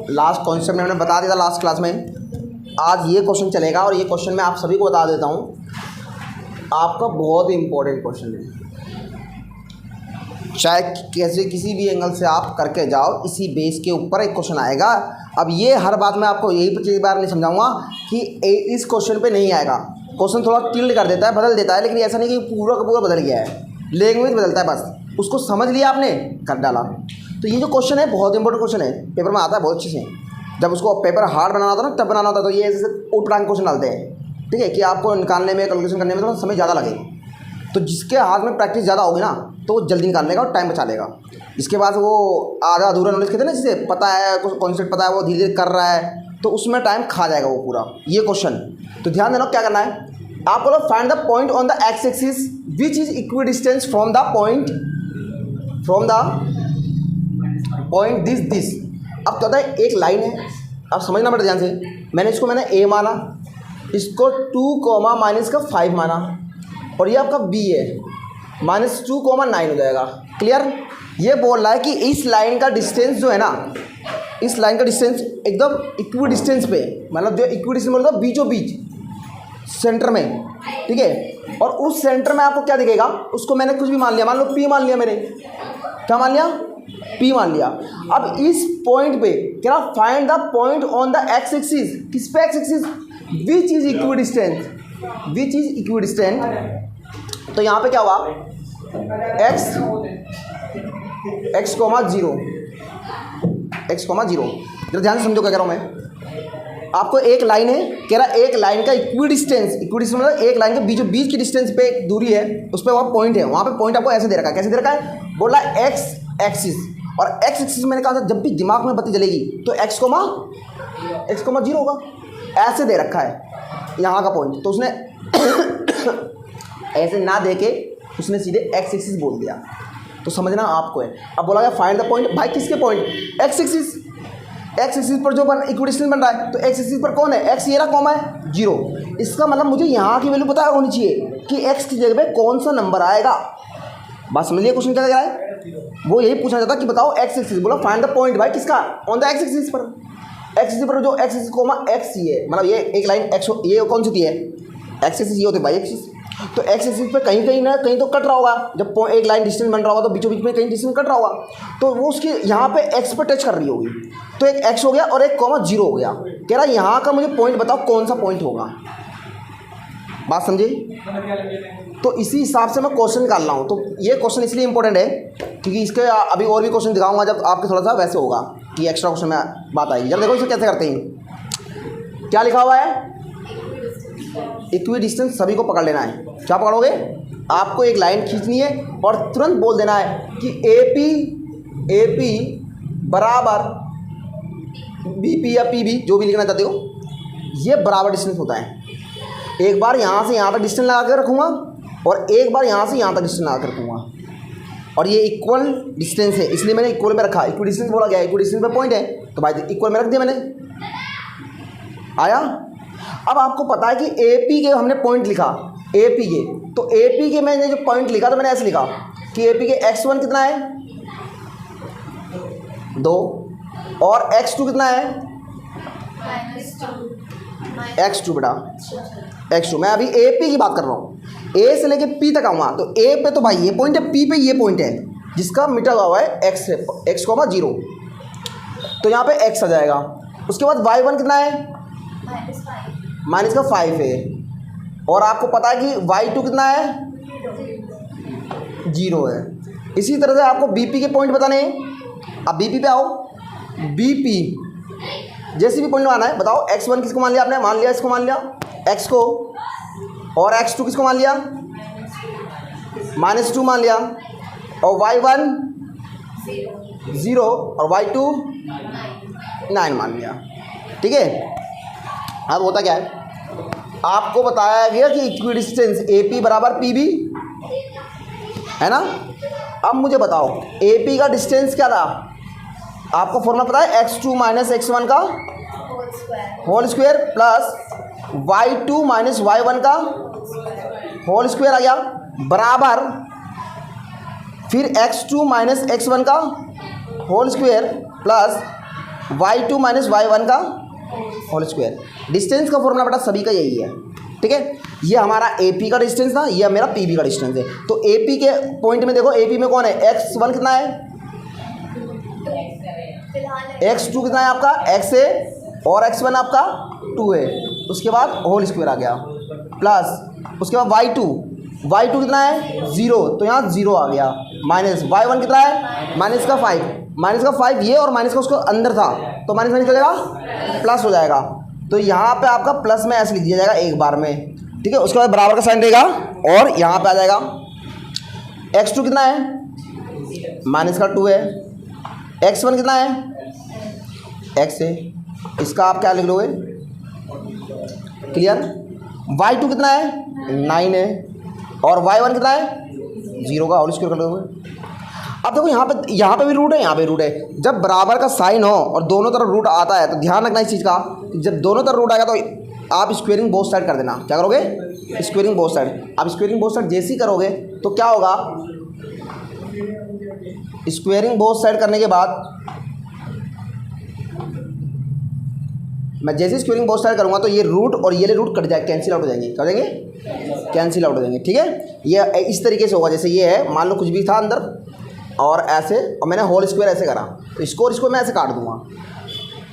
Last concept मैंने बता दिया था लास्ट क्लास में। आज ये क्वेश्चन चलेगा और ये क्वेश्चन मैं आप सभी को बता देता हूँ, आपका बहुत ही इम्पोर्टेंट क्वेश्चन है। चाहे कैसे किसी भी एंगल से आप करके जाओ, इसी बेस के ऊपर एक क्वेश्चन आएगा। अब ये हर बात में आपको यही बार नहीं समझाऊंगा कि इस क्वेश्चन पे नहीं आएगा। क्वेश्चन थोड़ा टिल्ड कर देता है, बदल देता है, लेकिन ऐसा नहीं कि पूरा का पूरा बदल गया है, लैंग्वेज बदलता है बस। उसको समझ लिया आपने, कर डाला। तो ये जो क्वेश्चन है बहुत इंपॉर्टेंट क्वेश्चन है, पेपर में आता है बहुत अच्छे से। जब उसको पेपर हार्ड बनाना होता है ना, तब बनाना होता है, तो ये ऐसे उठ क्वेश्चन डालते हैं, ठीक है, कि आपको निकालने में, कैलकुलेशन करने में थोड़ा समय ज़्यादा लगे। तो जिसके हाथ में प्रैक्टिस ज़्यादा होगी ना, तो वो जल्दी निकाल लेगा और टाइम बचा लेगा। इसके बाद वो आधा अधूरा नॉलेज कहते हैं ना, जिसे पता है, कुछ कॉन्सेप्ट पता है, वो धीरे धीरे कर रहा है, तो उसमें टाइम खा जाएगा वो पूरा। ये क्वेश्चन तो ध्यान देना, क्या करना है आपको, find the point on the x axis which is equi distance from the point this. अब क्या होता है, एक लाइन है, आप समझना बेटा ध्यान से। मैंने ए माना, इसको 2 माइनस का 5 माना, और ये आपका बी है, -2,9 हो जाएगा। क्लियर। ये बोल रहा है कि इस लाइन का डिस्टेंस जो है ना, इस लाइन का डिस्टेंस एकदम इक्वी डिस्टेंस पे, मतलब जो इक्वी डिस्टेंस बोलता है बीचों बीच सेंटर में, ठीक है। और उस सेंटर में आपको क्या दिखेगा, उसको मैंने कुछ भी मान लिया, मान लो पी मान लिया, मैंने क्या मान लिया, पी मान लिया। अब इस पॉइंट पे क्या, find the point on the x axis. किस पे, x axis, which is equi distance, which is equi distance. तो यहाँ पे क्या हुआ, x, 0, जरा ध्यान से समझो क्या कह रहा हूँ मैं। आपको एक लाइन है, कह रहा है एक लाइन का इक्वी डिस्टेंस मतलब एक लाइन के बीचों बीच की डिस्टेंस पे एक दूरी है, उस पर वहाँ पॉइंट है, वहाँ पे पॉइंट आपको ऐसे दे रखा है। कैसे दे रखा है, बोला एक्स एक्सिस, और एक्स एक्सिस मैंने कहा था जब भी दिमाग में बत्ती जलेगी तो x, 0 होगा, ऐसे दे रखा है यहाँ का पॉइंट। तो उसने ऐसे ना दे के उसने सीधे एक्स एक्सिस बोल दिया, तो समझना आपको है। अब बोला गया फाइंड द पॉइंट, भाई किसके पॉइंट, एक्स एक्सिस पर जो इक्वी डिस्टेंस बन रहा है, तो एक्स एक्सिस पर कौन है, एक्स, ये रहा, कॉमा है 0। इसका मतलब मुझे यहाँ की वैल्यू पता होनी चाहिए कि एक्स की जगह पे कौन सा नंबर आएगा। बात समझ लिया, क्वेश्चन क्या कह रहा है, वो यही पूछना चाहता कि बताओ एक्स एक्सिस, बोला फाइंड द पॉइंट भाई किसका, ऑन द एक्स एक्सिस पर। एक्स एक्सिस पर जो एक्स एक्सिस कोमा एक्स ही है, मतलब ये एक लाइन एक्स, ये कौन सी थी है, एक्स एक्सिस ये होते भाई एक्सिस। तो एक्स एक्सिस पे कहीं ना कहीं तो कट रहा होगा, जब एक लाइन डिस्टेंस बन रहा होगा तो बीचों बीच में कहीं डिस्टेंस कट रहा होगा, तो वो उसकी यहाँ पे एक्स पे टच कर रही होगी। तो एक एक्स हो गया और एक 0 हो गया। कह रहा है यहाँ का मुझे पॉइंट बताओ कौन सा पॉइंट होगा। बात समझे। तो इसी हिसाब से मैं क्वेश्चन निकाल रहा हूँ। तो ये क्वेश्चन इसलिए इंपॉर्टेंट है क्योंकि इसके अभी और भी क्वेश्चन दिखाऊंगा जब आपके थोड़ा सा वैसे होगा कि एक्स्ट्रा क्वेश्चन में बात आएगी। जब देखो इसे कैसे करते हैं, क्या लिखा हुआ है, इक्वी डिस्टेंस सभी को पकड़ लेना है। क्या पकड़ोगे, आपको एक लाइन खींचनी है और तुरंत बोल देना है कि ए पी बराबर बी पी या पी बी, जो भी लिखना चाहते हो, ये बराबर डिस्टेंस होता है। एक बार यहाँ से यहाँ तक डिस्टेंस लगा कर रखूँगा और एक बार यहाँ से यहाँ तक डिस्टेंस लगा कर रखूँगा, और ये इक्वल डिस्टेंस है इसलिए मैंने इक्वल में रखा। इक्वल डिस्टेंस बोला गया, इक्वल डिस्टेंस पे पॉइंट है तो भाई इक्वल में रख दिया मैंने, आया। अब आपको पता है कि ए पी के हमने पॉइंट लिखा, ए पी के, तो ए पी के मैंने जो पॉइंट लिखा तो मैंने ऐसे लिखा कि ए पी के x1 कितना है 2 और x2 कितना है x2 बेटा x2। मैं अभी ए पी की बात कर रहा हूँ, ए से लेके पी तक आऊँगा। तो ए पे तो भाई ये पॉइंट है, पी पे ये पॉइंट है जिसका मिटा हुआ है x, 0। तो यहाँ पे x आ जाएगा। उसके बाद y1 कितना है -5 है, और आपको पता है कि y2 कितना है 0 है। इसी तरह से आपको बीपी के पॉइंट बताने हैं। अब बीपी पे आओ, बीपी जैसे भी पॉइंट आना है बताओ। x1 किसको मान लिया आपने, मान लिया इसको, मान लिया x को, और x2 किसको मान लिया -2 मान लिया, और y1 0 और y2 9 मान लिया। ठीक है। अब होता क्या है, आपको बताया गया कि इक्वी डिस्टेंस ए पी बराबर पी बी है ना। अब मुझे बताओ ए पी का डिस्टेंस क्या था, आपको फॉर्मूला पता है x2 - x1 का whole square plus y2 - y1 का होल स्क्वायर आ गया, बराबर फिर x2 - x1 का whole square plus y2 minus y1 का होल स्क्वायर। डिस्टेंस का फॉर्मूला बेटा सभी का यही है, ठीक है। ये हमारा AP का डिस्टेंस था, ये मेरा PB का डिस्टेंस है। तो AP के पॉइंट में देखो, AP में कौन है, x1 कितना है, x2 कितना है आपका, x है, और x1 आपका 2 है। उसके बाद होल स्क्वायर आ गया प्लस, उसके बाद y2 कितना है 0, तो यहाँ 0 आ गया, माइनस y1 कितना है माइनस का 5 ये, और माइनस का उसको अंदर था तो माइनस में निकल जाएगा प्लस हो जाएगा। तो यहाँ पे आपका प्लस में ऐसे लिख दिया जाएगा एक बार में, ठीक है। उसके बाद बराबर का साइन रहेगा और यहाँ पे आ जाएगा x2 कितना है माइनस का 2 है, x1 कितना है x है, इसका आप क्या लिख लोगे, क्लियर। y2 कितना है 9 है, और y1 कितना है 0 का होल स्क्वायर कर लोगे। अब देखो यहाँ पे भी रूट है, यहाँ पे रूट है। जब बराबर का साइन हो और दोनों तरफ रूट आता है तो ध्यान रखना इस चीज़ का, जब दोनों तरफ रूट आएगा तो आप स्क्वेयरिंग बोथ साइड कर देना। क्या करोगे, स्क्वेयरिंग बोथ साइड। आप स्क्वेयरिंग बोथ साइड जैसे ही करोगे तो क्या होगा, स्क्वेयरिंग बोथ साइड करने के बाद मैं जैसे स्क्वेयरिंग बोथ साइड करूँगा तो ये रूट और ये रूट कट जाए, कैंसिल आउट हो जाएंगे, क्या हो जाएंगे, कैंसिल आउट हो जाएंगे, ठीक है। ये इस तरीके से होगा, जैसे ये है, मान लो कुछ भी था अंदर और ऐसे, और मैंने होल स्क्वायर ऐसे करा तो इसको और इसको मैं ऐसे काट दूंगा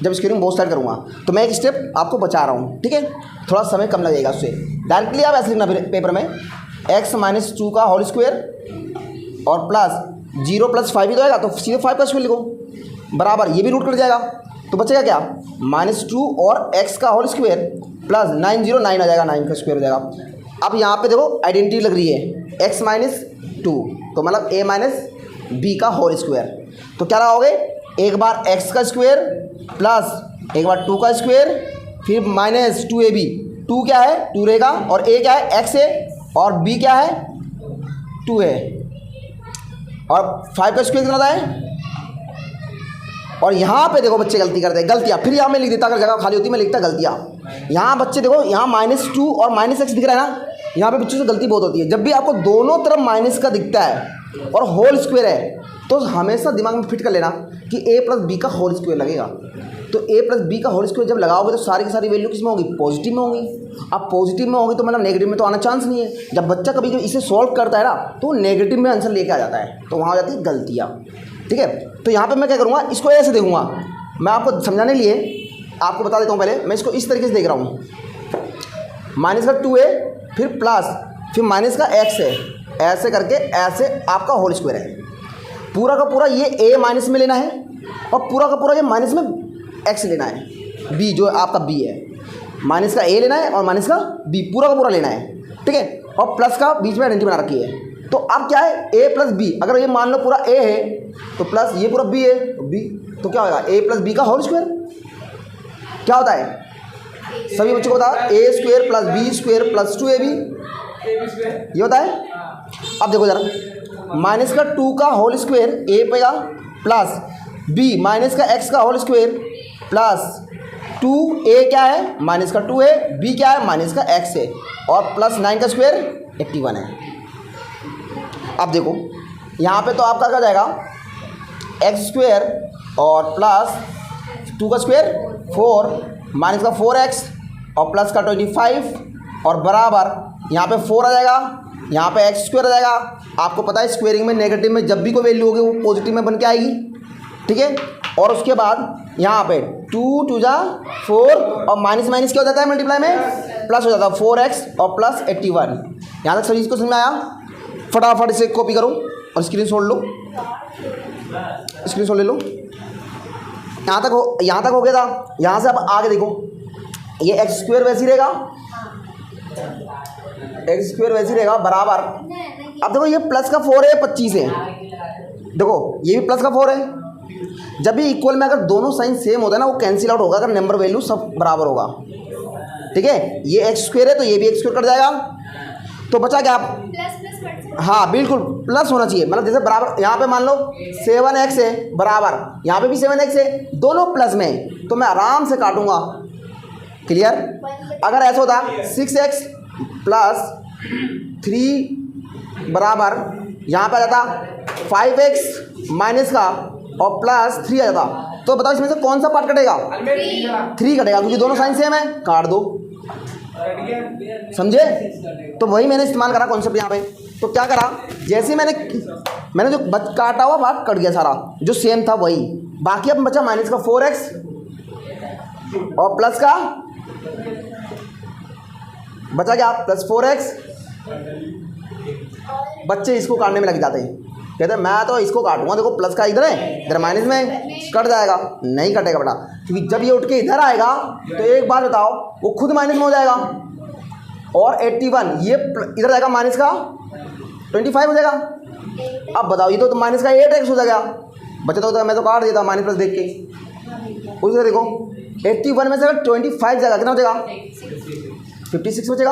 जब स्क्वेयरिंग बोथ साइड करूँगा। तो मैं एक स्टेप आपको बचा रहा हूँ, ठीक है, थोड़ा समय कम लगेगा उससे। डायरेक्टली आप ऐसे लिखना पेपर में x माइनस 2 का होल स्क्वायर और प्लस 0 प्लस 5 ही तो आएगा, तो सीधे 5 का स्क्वायर लिखो, बराबर ये भी रूट कट जाएगा तो बचेगा क्या, -2 और x का होल स्क्वायर प्लस 9 0 9 आ जाएगा, 9 का स्क्वायर हो जाएगा। अब यहाँ पे देखो आइडेंटिटी लग रही है x माइनस 2, तो मतलब a माइनस b का होल स्क्वायर। तो क्या लगाओगे, एक बार x का स्क्वायर प्लस एक बार 2 का स्क्वायर, फिर माइनस 2ab, 2 क्या है 2 रहेगा, और a क्या है x है, और b क्या है 2 है, और 5 का स्क्वायर कितना है। और यहाँ पे देखो बच्चे गलती करते हैं, गलतियाँ फिर यहाँ मैं लिख देता, अगर जगह खाली होती मैं लिखता गलतियाँ। यहाँ बच्चे देखो, यहाँ -2 और -x दिख रहा है ना, यहाँ पे बच्चों से गलती बहुत होती है। जब भी आपको दोनों तरफ माइनस का दिखता है और होल स्क्वायर है तो हमेशा दिमाग में फिट कर लेना कि a प्लस बी का होल स्क्वायर लगेगा। तो a प्लस बी का होल स्क्वायर जब लगाओगे तो सारी की सारी वैल्यू किस में होगी, पॉजिटिव में होगी। अब पॉजिटिव में होगी तो मतलब नेगेटिव में तो आना चांस नहीं है। जब बच्चा कभी जब इसे सॉल्व करता है ना तो नेगेटिव में आंसर लेके आ जाता है, तो वहाँ हो जाती है गलतियाँ, ठीक है। तो यहाँ पर मैं क्या करूँगा, इसको ऐसे देखूँगा, मैं आपको समझाने के लिए आपको बता देता हूँ। पहले मैं इसको इस तरीके से देख रहा हूँ, माइनस का 2 है, फिर प्लस, फिर माइनस का x है, ऐसे करके ऐसे आपका होल स्क्वायर है। पूरा का पूरा ये a माइनस में लेना है और पूरा का पूरा ये माइनस में x लेना है, b जो आपका b है, माइनस का a लेना है और माइनस का b पूरा का पूरा लेना है, ठीक है। और प्लस का बीच में आइडेंटिटी बना रखी है। तो अब क्या है, a प्लस बी, अगर ये मान लो पूरा a है तो प्लस ये पूरा b है तो b, तो क्या होगा a प्लस बी का होल स्क्वायर क्या होता है, सभी बच्चों को बता, a square plus B square plus 2ab ये होता है। अब देखो जरा, माइनस का 2 का होल स्क्वायर a पेगा प्लस b माइनस का x का होल स्क्वायर प्लस 2a क्या है माइनस का 2 है, b क्या है माइनस का x है, और प्लस 9 का स्क्वायर 81 है। अब देखो यहाँ पे तो आपका क्या जाएगा, x स्क्वायर और प्लस 2 का स्क्वायर 4 माइनस का 4x और प्लस का 25 और बराबर यहाँ पे 4 आ जाएगा, यहाँ पे x स्क्वायर आ जाएगा। आपको पता है स्क्वेयरिंग में नेगेटिव में जब भी कोई वैल्यू होगी वो पॉजिटिव में बन के आएगी, ठीक है। और उसके बाद यहाँ पे 2 2 जा 4 और माइनस माइनस क्या हो जाता है मल्टीप्लाई में प्लस हो जाता है 4x और प्लस 81। यहाँ तक सभी चीज़ को समझ में आया। फटाफट इसे कॉपी करो और स्क्रीन शॉट लो, स्क्रीन शॉट ले लो। यहाँ तक हो गया था। यहाँ से अब आगे देखो, ये x स्क्वायर वैसे ही रहेगा, x स्क्वायर वैसे ही रहेगा बराबर। अब देखो ये प्लस का 4 है 25 है, देखो ये भी प्लस का 4 है। जब भी इक्वल में अगर दोनों साइन सेम होता है ना वो कैंसिल आउट होगा अगर नंबर वैल्यू सब बराबर होगा, ठीक है। ये x स्क्वायर है तो ये भी x स्क्वायर कट जाएगा, तो बचा क्या आप, हाँ बिल्कुल प्लस होना चाहिए, मतलब जैसे बराबर यहाँ पे मान लो 7x है बराबर, यहाँ पे भी 7x है, दोनों प्लस में, तो मैं आराम से काटूंगा, क्लियर। अगर ऐसा होता 6x प्लस 3 बराबर यहाँ पे आ जाता 5x माइनस का और प्लस 3 आ जाता, तो बताओ इसमें से कौन सा पार्ट कटेगा? 3 कटेगा, क्योंकि दोनों साइन सेम है, काट दो। समझे? तो वही मैंने इस्तेमाल करा कॉन्सेप्ट यहाँ पे। तो क्या करा, जैसे मैंने जो काटा हुआ पार्ट कट गया सारा, जो सेम था वही, बाकी अब बचा माइनस का 4x और प्लस का बचा क्या, प्लस 4x। बच्चे इसको काटने में लग जाते हैं, कहते हैं मैं तो इसको काटूंगा, देखो प्लस का इधर है, इधर माइनस में, कट जाएगा। नहीं कटेगा बेटा, क्योंकि जब ये उठ के इधर आएगा तो एक बात बताओ, वो खुद माइनस में हो जाएगा, और 81 ये इधर जाएगा, माइनस का 25 हो जाएगा। अब बताओ, ये तो माइनस का 8x हो जाएगा। बचा तो मैं तो काट देता माइनस प्लस देख के। उसे देखो 81 में से अगर 25 जाएगा, कितना हो जाएगा? 56 बचेगा।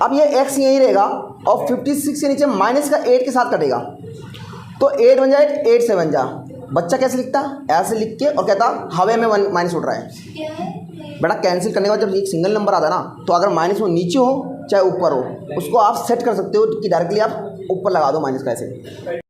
अब ये x यहीं रहेगा, और 56 के नीचे माइनस का 8 के साथ कटेगा, तो 8 बन जाए, 8 से बन जा। बच्चा कैसे लिखता? ऐसे लिख के, और कहता हवे में माइनस उठ रहा है। बेटा कैंसिल करने के बाद जब एक सिंगल नंबर आता है ना, तो अगर माइनस वो नीचे हो चाहे ऊपर हो, उसको आप सेट कर सकते हो कि डायरेक्टली आप ऊपर लगा दो माइनस का ऐसे।